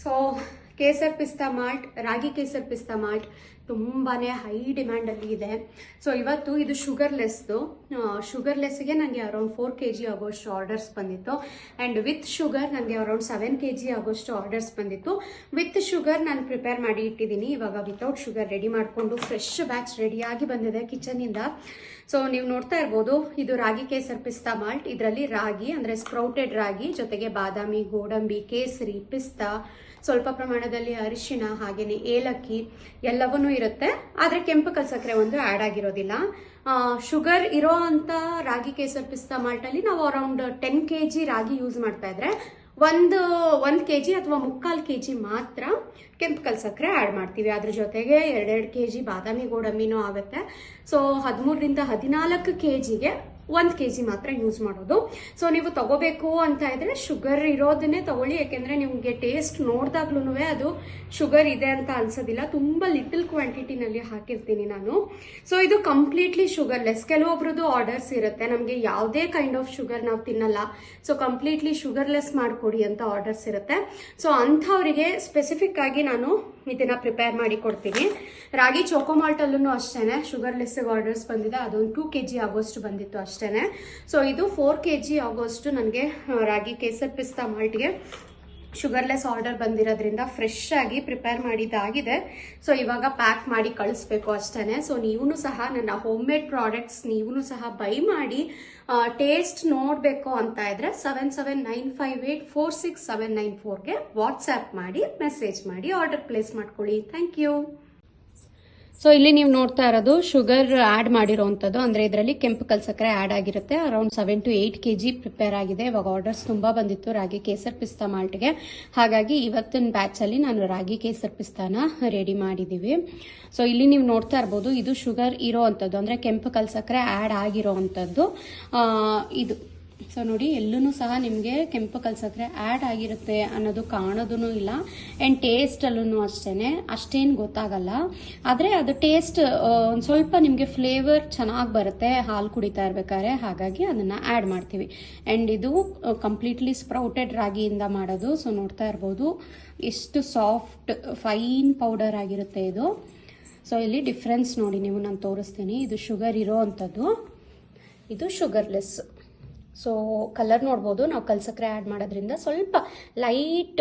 So Kesar ಪಿಸ್ತಾ malt, ರಾಗಿ ಕೇಸರ್ ಪಿಸ್ತಾ malt ತುಂಬಾನೇ ಹೈ ಡಿಮ್ಯಾಂಡಲ್ಲಿ ಇದೆ. ಸೊ ಇವತ್ತು ಇದು ಶುಗರ್ಲೆಸ್ದು. ಶುಗರ್ಲೆಸ್ಗೆ ನನಗೆ ಅರೌಂಡ್ 4 kg ಆಗೋಷ್ಟು ಆರ್ಡರ್ಸ್ ಬಂದಿತ್ತು. ಆ್ಯಂಡ್ ವಿತ್ ಶುಗರ್ ನನಗೆ ಅರೌಂಡ್ 7 kg ಆಗೋಷ್ಟು ಆರ್ಡರ್ಸ್ ಬಂದಿತ್ತು. ವಿತ್ ಶುಗರ್ ನಾನು ಪ್ರಿಪೇರ್ ಮಾಡಿ ಇಟ್ಟಿದ್ದೀನಿ. ಇವಾಗ ವಿತೌಟ್ ಶುಗರ್ ರೆಡಿ ಮಾಡಿಕೊಂಡು ಫ್ರೆಶ್ ಬ್ಯಾಚ್ ರೆಡಿಯಾಗಿ ಬಂದಿದೆ ಕಿಚನಿಂದ. ಸೊ ನೀವು ನೋಡ್ತಾ ಇರ್ಬೋದು, ಇದು ರಾಗಿ ಕೇಸರ್ ಪಿಸ್ತಾ ಮಾಲ್ಟ್. ಇದರಲ್ಲಿ ರಾಗಿ ಅಂದರೆ ಸ್ಪ್ರೌಟೆಡ್ ರಾಗಿ ಜೊತೆಗೆ ಬಾದಾಮಿ, ಗೋಡಂಬಿ, ಕೇಸರಿ, ಪಿಸ್ತಾ, ಸ್ವಲ್ಪ ಪ್ರಮಾಣದಲ್ಲಿ ಅರಿಶಿಣ, ಹಾಗೇನೆ ಏಲಕ್ಕಿ ಎಲ್ಲವನ್ನೂ ಇರುತ್ತೆ. ಆದರೆ ಕೆಂಪು ಕಲ್ಸಕ್ಕರೆ ಒಂದು ಆ್ಯಡ್ ಆಗಿರೋದಿಲ್ಲ. ಶುಗರ್ ಇರೋ ಅಂತ ರಾಗಿ ಕೇಸರ್ ಪಿಸ್ತಾ ಮಾಲ್ಟಲ್ಲಿ ನಾವು ಅರೌಂಡ್ 10 kg ರಾಗಿ ಯೂಸ್ ಮಾಡ್ತಾ ಇದ್ರೆ 1 kg ಅಥವಾ 3/4 kg ಮಾತ್ರ ಕೆಂಪು ಕಲ್ಸಕ್ಕರೆ ಆ್ಯಡ್ ಮಾಡ್ತೀವಿ. ಅದ್ರ ಜೊತೆಗೆ 2 kg ಬಾದಾಮಿ ಗೋಡಂಬಿನೂ ಆಗುತ್ತೆ. ಸೊ 13ರಿಂದ 14 kgಗೆ 1 kg ಮಾತ್ರ ಯೂಸ್ ಮಾಡೋದು. ಸೊ ನೀವು ತಗೋಬೇಕು ಅಂತ ಇದ್ರೆ ಶುಗರ್ ಇರೋದನ್ನೇ ತಗೊಳ್ಳಿ. ಯಾಕೆಂದ್ರೆ ನಿಮಗೆ ಟೇಸ್ಟ್ ನೋಡಿದಾಗ್ಲೂ ಅದು ಶುಗರ್ ಇದೆ ಅಂತ ಅನ್ಸೋದಿಲ್ಲ. ತುಂಬಾ ಲಿಟಲ್ ಕ್ವಾಂಟಿಟಿನಲ್ಲಿ ಹಾಕಿರ್ತೀನಿ ನಾನು. ಸೊ ಇದು ಕಂಪ್ಲೀಟ್ಲಿ ಶುಗರ್ಲೆಸ್. ಕೆಲವೊಬ್ರದ್ದು ಆರ್ಡರ್ಸ್ ಇರುತ್ತೆ, ನಮಗೆ ಯಾವುದೇ ಕೈಂಡ್ ಆಫ್ ಶುಗರ್ ನಾವು ತಿನ್ನಲ್ಲ, ಸೊ ಕಂಪ್ಲೀಟ್ಲಿ ಶುಗರ್ಲೆಸ್ ಮಾಡಿಕೊಡಿ ಅಂತ ಆರ್ಡರ್ಸ್ ಇರುತ್ತೆ. ಸೊ ಅಂಥವರಿಗೆ ಸ್ಪೆಸಿಫಿಕ್ ಆಗಿ ನಾನು ಇದನ್ನ ಪ್ರಿಪೇರ್ ಮಾಡಿ ಕೊಡ್ತೀನಿ. ರಾಗಿ ಚೋಕೋಮಾಲ್ಟ್ ಅಲ್ಲೂ ಅಷ್ಟೇನೆ ಶುಗರ್ಲೆಸ್ ಆರ್ಡರ್ಸ್ ಬಂದಿದೆ. ಅದೊಂದು 2 kg ಆಗೋಷ್ಟು ಬಂದಿತ್ತು ಅಷ್ಟೇನೆ. ಸೊ ಇದು 4 kg ಆಗೋಷ್ಟು ನನಗೆ ರಾಗಿ ಕೇಸರ್ ಪಿಸ್ತಾ ಮಾಲ್ಟ್ಗೆ ಶುಗರ್ಲೆಸ್ ಆರ್ಡರ್ ಬಂದಿರೋದ್ರಿಂದ ಫ್ರೆಶ್ ಆಗಿ ಪ್ರಿಪೇರ್ ಮಾಡಿದ್ದಾಗಿದೆ. ಸೊ ಇವಾಗ ಪ್ಯಾಕ್ ಮಾಡಿ ಕಳಿಸ್ಬೇಕು ಅಷ್ಟೇನೆ. ಸೊ ನೀವು ಸಹ ನನ್ನ ಹೋಮ್ ಮೇಡ್ ಪ್ರಾಡಕ್ಟ್ಸ್ ನೀವು ಸಹ ಬೈ ಮಾಡಿ ಟೇಸ್ಟ್ ನೋಡಬೇಕು ಅಂತ ಇದ್ರೆ 7795846794ಗೆ ವಾಟ್ಸ್ಆ್ಯಪ್ ಮಾಡಿ ಮೆಸೇಜ್ ಮಾಡಿ ಆರ್ಡರ್ ಪ್ಲೇಸ್ ಮಾಡ್ಕೊಳ್ಳಿ. Thank you. ಸೊ ಇಲ್ಲಿ ನೀವು ನೋಡ್ತಾ ಇರೋದು ಶುಗರ್ ಆ್ಯಡ್ ಮಾಡಿರೋವಂಥದ್ದು, ಅಂದರೆ ಇದರಲ್ಲಿ ಕೆಂಪು ಕಲ್ಸಕ್ಕರೆ ಆ್ಯಡ್ ಆಗಿರುತ್ತೆ. ಅರೌಂಡ್ 7 to 8 kg ಪ್ರಿಪೇರ್ ಆಗಿದೆ. ಇವಾಗ ಆರ್ಡರ್ಸ್ ತುಂಬ ಬಂದಿತ್ತು ರಾಗಿ ಕೇಸರ್ ಪಿಸ್ತಾ ಮಾಲ್ಟ್ಗೆ. ಹಾಗಾಗಿ ಇವತ್ತಿನ ಬ್ಯಾಚಲ್ಲಿ ನಾನು ರಾಗಿ ಕೇಸರ್ ಪಿಸ್ತಾನ ರೆಡಿ ಮಾಡಿದ್ದೀವಿ. ಸೊ ಇಲ್ಲಿ ನೀವು ನೋಡ್ತಾ ಇರ್ಬೋದು, ಇದು ಶುಗರ್ ಇರೋ ಅಂಥದ್ದು, ಅಂದರೆ ಕೆಂಪು ಕಲ್ಸಕ್ಕರೆ ಆ್ಯಡ್ ಆಗಿರೋ ಅಂಥದ್ದು ಇದು. ಸೊ ನೋಡಿ, ಎಲ್ಲೂ ಸಹ ನಿಮಗೆ ಕೆಂಪು ಕಲ್ಸಕ್ಕರೆ ಆ್ಯಡ್ ಆಗಿರುತ್ತೆ ಅನ್ನೋದು ಕಾಣೋದೂ ಇಲ್ಲ. ಆ್ಯಂಡ್ ಟೇಸ್ಟಲ್ಲೂ ಅಷ್ಟೇ ಅಷ್ಟೇನು ಗೊತ್ತಾಗಲ್ಲ. ಆದರೆ ಅದು ಟೇಸ್ಟ್ ಒಂದು ಸ್ವಲ್ಪ ನಿಮಗೆ ಫ್ಲೇವರ್ ಚೆನ್ನಾಗಿ ಬರುತ್ತೆ ಹಾಲು ಕುಡಿತಾ ಇರ್ಬೇಕಾದ್ರೆ. ಹಾಗಾಗಿ ಅದನ್ನು ಆ್ಯಡ್ ಮಾಡ್ತೀವಿ. ಆ್ಯಂಡ್ ಇದು ಕಂಪ್ಲೀಟ್ಲಿ ಸ್ಪ್ರೌಟೆಡ್ ರಾಗಿಯಿಂದ ಮಾಡೋದು. ಸೊ ನೋಡ್ತಾ ಇರ್ಬೋದು ಎಷ್ಟು ಸಾಫ್ಟ್ ಫೈನ್ ಪೌಡರ್ ಆಗಿರುತ್ತೆ ಇದು. ಸೊ ಇಲ್ಲಿ ಡಿಫ್ರೆನ್ಸ್ ನೋಡಿ ನೀವು, ನಾನು ತೋರಿಸ್ತೀನಿ. ಇದು ಶುಗರ್ ಇರೋ ಅಂಥದ್ದು, ಇದು ಶುಗರ್ಲೆಸ್. ಸೊ ಕಲರ್ ನೋಡ್ಬೋದು, ನಾವು ಕಲ್ಸಕ್ಕರೆ ಆ್ಯಡ್ ಮಾಡೋದ್ರಿಂದ ಸ್ವಲ್ಪ ಲೈಟ್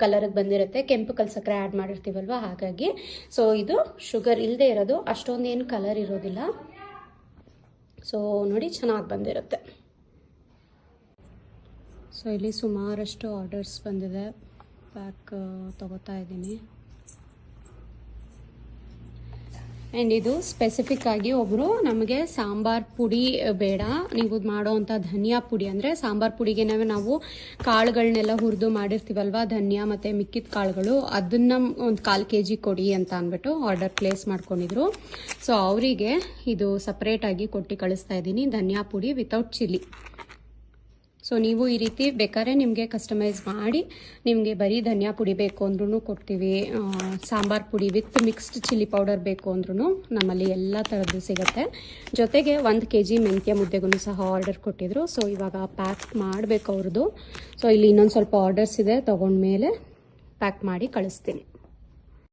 ಕಲರ್ಗೆ ಬಂದಿರುತ್ತೆ. ಕೆಂಪು ಕಲ್ಸಕ್ಕರೆ ಆ್ಯಡ್ ಮಾಡಿರ್ತೀವಲ್ವ, ಹಾಗಾಗಿ. ಸೊ ಇದು ಶುಗರ್ ಇಲ್ಲದೆ ಇರೋದು, ಅಷ್ಟೊಂದೇನು ಕಲರ್ ಇರೋದಿಲ್ಲ. ಸೊ ನೋಡಿ, ಚೆನ್ನಾಗಿ ಬಂದಿರುತ್ತೆ. ಸೊ ಇಲ್ಲಿ ಸುಮಾರಷ್ಟು ಆರ್ಡರ್ಸ್ ಬಂದಿದೆ. ಪ್ಯಾಕ್ ತಗೋತಾ ಇದ್ದೀನಿ. ಆ್ಯಂಡ್ ಇದು ಸ್ಪೆಸಿಫಿಕ್ ಆಗಿ ಒಬ್ಬರು ನಮಗೆ ಸಾಂಬಾರ್ ಪುಡಿ ಬೇಡ, ನೀವು ಮಾಡೋವಂಥ ಧನಿಯಾ ಪುಡಿ, ಅಂದರೆ ಸಾಂಬಾರ್ ಪುಡಿಗೆ ನಾವು ಕಾಳುಗಳನ್ನೆಲ್ಲ ಹುರಿದು ಮಾಡಿರ್ತೀವಲ್ವ, ಧನಿಯಾ ಮತ್ತು ಮಿಕ್ಕಿದ ಕಾಳುಗಳು, ಅದನ್ನು ಒಂದು 1/4 kg ಕೊಡಿ ಅಂತ ಅಂದ್ಬಿಟ್ಟು ಆರ್ಡರ್ ಪ್ಲೇಸ್ ಮಾಡ್ಕೊಂಡಿದ್ರು. ಸೊ ಅವರಿಗೆ ಇದು ಸಪ್ರೇಟಾಗಿ ಕೊಟ್ಟು ಕಳಿಸ್ತಾ ಇದ್ದೀನಿ, ಧನಿಯಾ ಪುಡಿ ವಿತೌಟ್ ಚಿಲ್ಲಿ. ಸೊ ನೀವು ಈ ರೀತಿ ಬೇಕಾದ್ರೆ ನಿಮಗೆ ಕಸ್ಟಮೈಸ್ ಮಾಡಿ, ನಿಮಗೆ ಬರೀ ಧನಿಯಾ ಪುಡಿ ಬೇಕು ಅಂದ್ರೂ ಕೊಡ್ತೀವಿ, ಸಾಂಬಾರ್ ಪುಡಿ ವಿತ್ ಮಿಕ್ಸ್ಡ್ ಚಿಲ್ಲಿ ಪೌಡರ್ ಬೇಕು ಅಂದ್ರೂ ನಮ್ಮಲ್ಲಿ ಎಲ್ಲ ಥರದ್ದು ಸಿಗುತ್ತೆ. ಜೊತೆಗೆ 1 kg ಮೆಂತ್ಯ ಮುದ್ದೆಗೂ ಸಹ ಆರ್ಡರ್ ಕೊಟ್ಟಿದ್ರು. ಸೊ ಇವಾಗ ಪ್ಯಾಕ್ ಮಾಡಬೇಕು ಅವ್ರದ್ದು. ಸೊ ಇಲ್ಲಿ ಇನ್ನೊಂದು ಸ್ವಲ್ಪ ಆರ್ಡರ್ಸ್ ಇದೆ, ತೊಗೊಂಡ್ಮೇಲೆ ಪ್ಯಾಕ್ ಮಾಡಿ ಕಳಿಸ್ತೀನಿ.